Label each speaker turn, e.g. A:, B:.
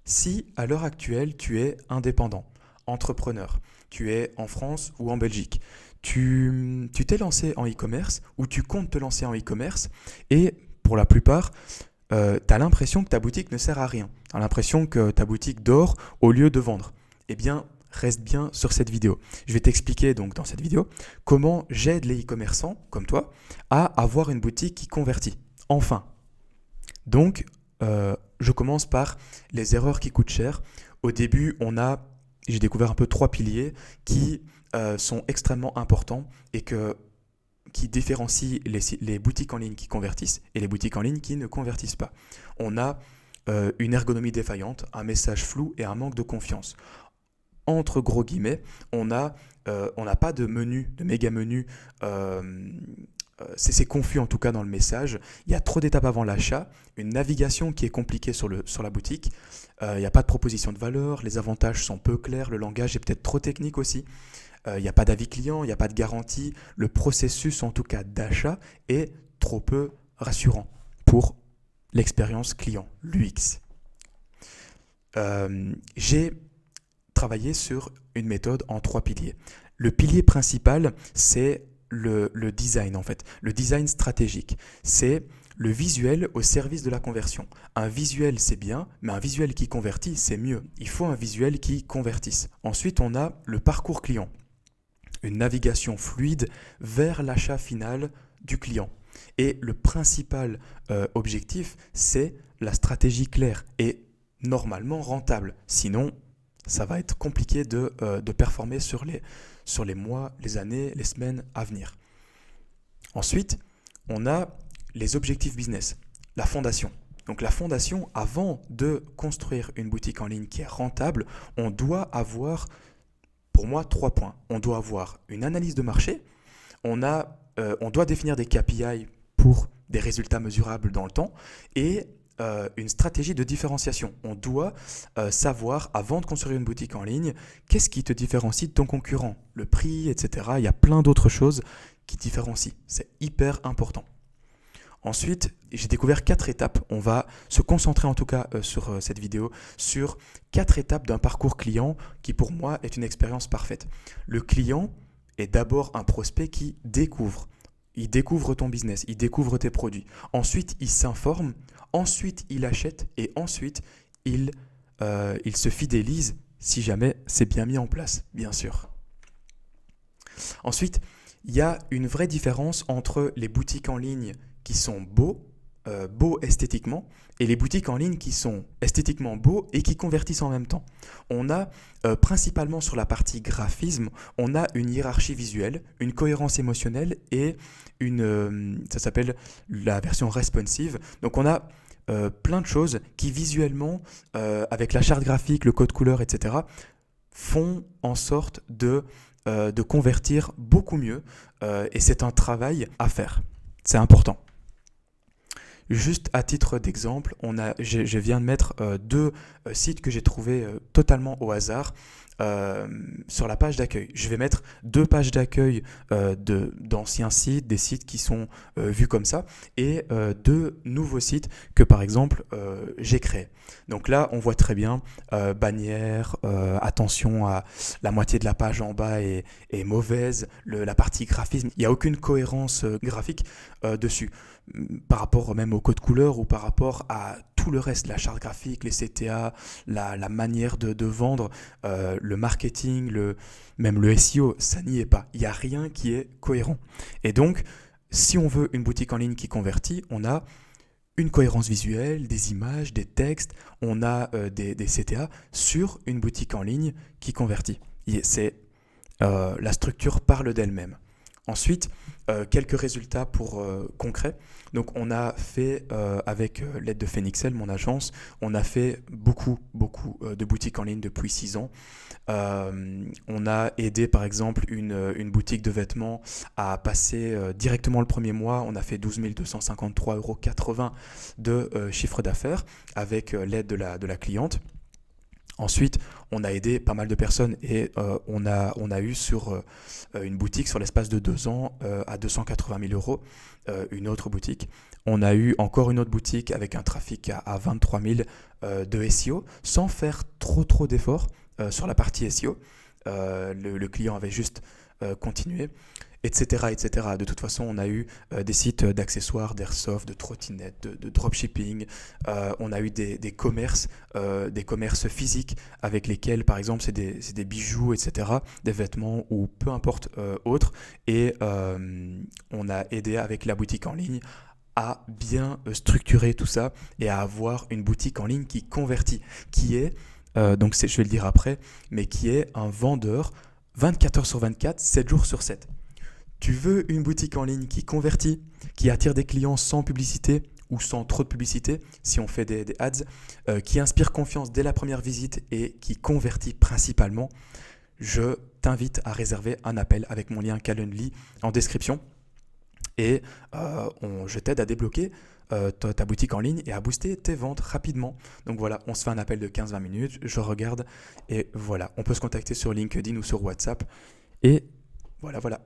A: Si à l'heure actuelle tu es indépendant, entrepreneur, tu es en France ou en Belgique, tu t'es lancé en e-commerce ou tu comptes te lancer en e-commerce et pour la plupart, tu as l'impression que ta boutique ne sert à rien. Tu as l'impression que ta boutique dort au lieu de vendre. Eh bien, reste bien sur cette vidéo. Je vais t'expliquer donc dans cette vidéo comment j'aide les e-commerçants comme toi à avoir une boutique qui convertit. Enfin, donc, je commence par les erreurs qui coûtent cher. Au début, j'ai découvert un peu trois piliers qui sont extrêmement importants et qui différencient les boutiques en ligne qui convertissent et les boutiques en ligne qui ne convertissent pas. On a une ergonomie défaillante, un message flou et un manque de confiance. Entre gros guillemets, on n'a pas de menu, de méga menu. C'est confus en tout cas dans le message. Il y a trop d'étapes avant l'achat, une navigation qui est compliquée sur la boutique. Il n'y a pas de proposition de valeur, les avantages sont peu clairs, le langage est peut-être trop technique aussi. Il n'y a pas d'avis client, il n'y a pas de garantie. Le processus en tout cas d'achat est trop peu rassurant pour l'expérience client, l'UX. J'ai travaillé sur une méthode en trois piliers. Le pilier principal, c'est le design en fait, le design stratégique. C'est le visuel au service de la conversion. Un visuel c'est bien, mais un visuel qui convertit c'est mieux. Il faut un visuel qui convertisse. Ensuite on a le parcours client, une navigation fluide vers l'achat final du client. Et le principal objectif c'est la stratégie claire et normalement rentable. Sinon ça va être compliqué de performer sur les mois, les années, les semaines à venir. Ensuite, on a les objectifs business, la fondation. Donc la fondation, avant de construire une boutique en ligne qui est rentable, on doit avoir, pour moi, 3 points. On doit avoir une analyse de marché, on doit définir des KPI pour des résultats mesurables dans le temps et une stratégie de différenciation. On doit savoir, avant de construire une boutique en ligne, qu'est-ce qui te différencie de ton concurrent, le prix, etc. Il y a plein d'autres choses qui différencient. C'est hyper important. Ensuite, j'ai découvert 4 étapes. On va se concentrer en tout cas sur cette vidéo, sur 4 étapes d'un parcours client qui pour moi est une expérience parfaite. Le client est d'abord un prospect qui découvre. Il découvre ton business, il découvre tes produits. Ensuite, il s'informe, ensuite il achète et ensuite il se fidélise si jamais c'est bien mis en place, bien sûr. Ensuite, il y a une vraie différence entre les boutiques en ligne qui sont beaux esthétiquement, et les boutiques en ligne qui sont esthétiquement beaux et qui convertissent en même temps. On a principalement sur la partie graphisme, on a une hiérarchie visuelle, une cohérence émotionnelle et ça s'appelle la version responsive. Donc on a plein de choses qui visuellement, avec la charte graphique, le code couleur, etc., font en sorte de convertir beaucoup mieux et c'est un travail à faire. C'est important. Juste à titre d'exemple, je viens de mettre 2 sites que j'ai trouvés totalement au hasard sur la page d'accueil. Je vais mettre 2 pages d'accueil d'anciens sites, des sites qui sont vus comme ça, et 2 nouveaux sites que par exemple j'ai créés. Donc là, on voit très bien bannière, attention à la moitié de la page en bas est mauvaise, la partie graphisme, il n'y a aucune cohérence graphique dessus par rapport même au code couleur ou par rapport à tout le reste, la charte graphique, les CTA, la manière de vendre, le marketing, même le SEO, ça n'y est pas. Il n'y a rien qui est cohérent. Et donc, si on veut une boutique en ligne qui convertit, on a une cohérence visuelle, des images, des textes, on a des CTA sur une boutique en ligne qui convertit. La structure parle d'elle-même. Ensuite, quelques résultats concrets. Donc, on a fait, avec l'aide de Phoenixel, mon agence, on a fait beaucoup de boutiques en ligne depuis 6 ans. On a aidé, par exemple, une boutique de vêtements à passer directement le premier mois. On a fait 12 253,80 € de chiffre d'affaires avec l'aide de la cliente. Ensuite, on a aidé pas mal de personnes et on a eu sur une boutique sur l'espace de 2 ans à 280 000 euros, une autre boutique. On a eu encore une autre boutique avec un trafic à 23 000 de SEO sans faire trop d'efforts sur la partie SEO. Le client avait juste continué, etc., etc. De toute façon, on a eu des sites d'accessoires, d'airsoft, de trottinettes, de dropshipping. On a eu des commerces physiques avec lesquels, par exemple, c'est des bijoux, etc., des vêtements ou peu importe autre. Et on a aidé avec la boutique en ligne à bien structurer tout ça et à avoir une boutique en ligne qui convertit, qui est, je vais le dire après, mais qui est un vendeur 24 heures sur 24, 7 jours sur 7. Tu veux une boutique en ligne qui convertit, qui attire des clients sans publicité ou sans trop de publicité, si on fait des ads, qui inspire confiance dès la première visite et qui convertit principalement, je t'invite à réserver un appel avec mon lien Calendly en description. Et je t'aide à débloquer ta boutique en ligne et à booster tes ventes rapidement. Donc voilà, on se fait un appel de 15-20 minutes, je regarde et voilà, on peut se contacter sur LinkedIn ou sur WhatsApp. Et voilà.